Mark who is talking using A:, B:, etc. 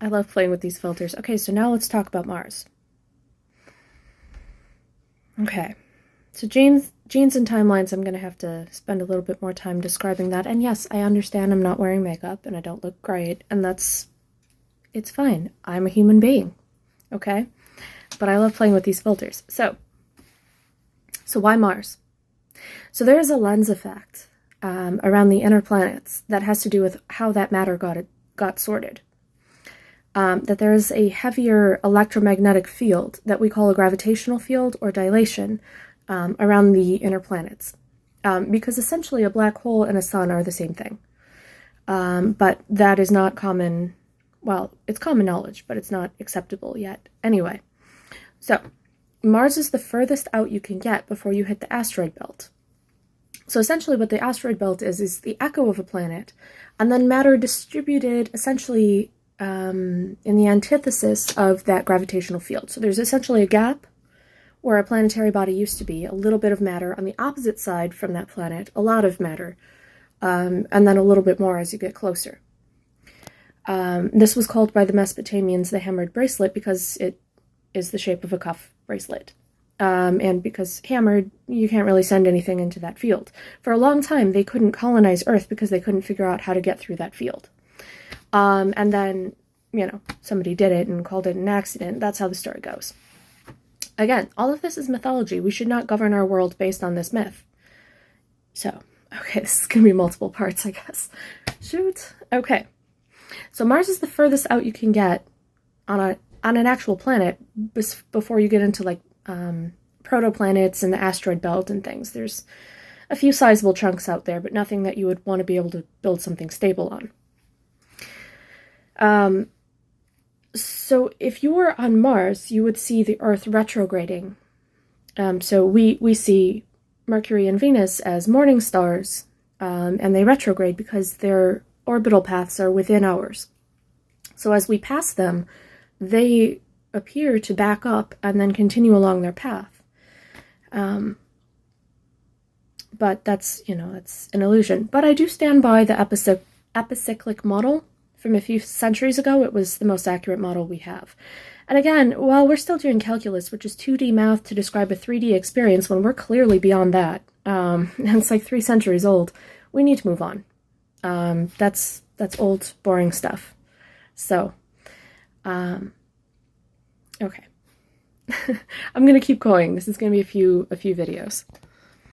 A: I love playing with these filters. Okay, so now let's talk about Mars. Okay, so genes and timelines, I'm going to have to spend a little bit more time describing that. And yes, I understand I'm not wearing makeup and I don't look great, and it's fine. I'm a human being, okay? But I love playing with these filters. So why Mars? So there is a lens effect around the inner planets that has to do with how that matter got sorted. That there is a heavier electromagnetic field that we call a gravitational field or dilation around the inner planets. Because essentially a black hole and a sun are the same thing. But that is not common, well, it's common knowledge, but it's not acceptable yet. Anyway, so Mars is the furthest out you can get before you hit the asteroid belt. So essentially what the asteroid belt is the echo of a planet, and then matter distributed essentially in the antithesis of that gravitational field. So there's essentially a gap where a planetary body used to be, a little bit of matter. On the opposite side from that planet, a lot of matter, and then a little bit more as you get closer. This was called by the Mesopotamians the hammered bracelet because it is the shape of a cuff bracelet. And because hammered, you can't really send anything into that field. For a long time, they couldn't colonize Earth because they couldn't figure out how to get through that field. And then, somebody did it and called it an accident. That's how the story goes. Again, all of this is mythology. We should not govern our world based on this myth. So, okay, this is going to be multiple parts, I guess. Shoot. Okay. So Mars is the furthest out you can get on an actual planet before you get into, like, protoplanets and the asteroid belt and things. There's a few sizable chunks out there, but nothing that you would want to be able to build something stable on. So if you were on Mars, you would see the Earth retrograding. So we see Mercury and Venus as morning stars, and they retrograde because their orbital paths are within ours. So as we pass them, they appear to back up and then continue along their path. But that's an illusion. But I do stand by the epicyclic model from a few centuries ago. It was the most accurate model we have. And again, while we're still doing calculus, which is 2D math to describe a 3D experience, when we're clearly beyond that, and it's like 3 centuries old, we need to move on. That's old, boring stuff. So, okay. I'm going to keep going. This is going to be a few videos.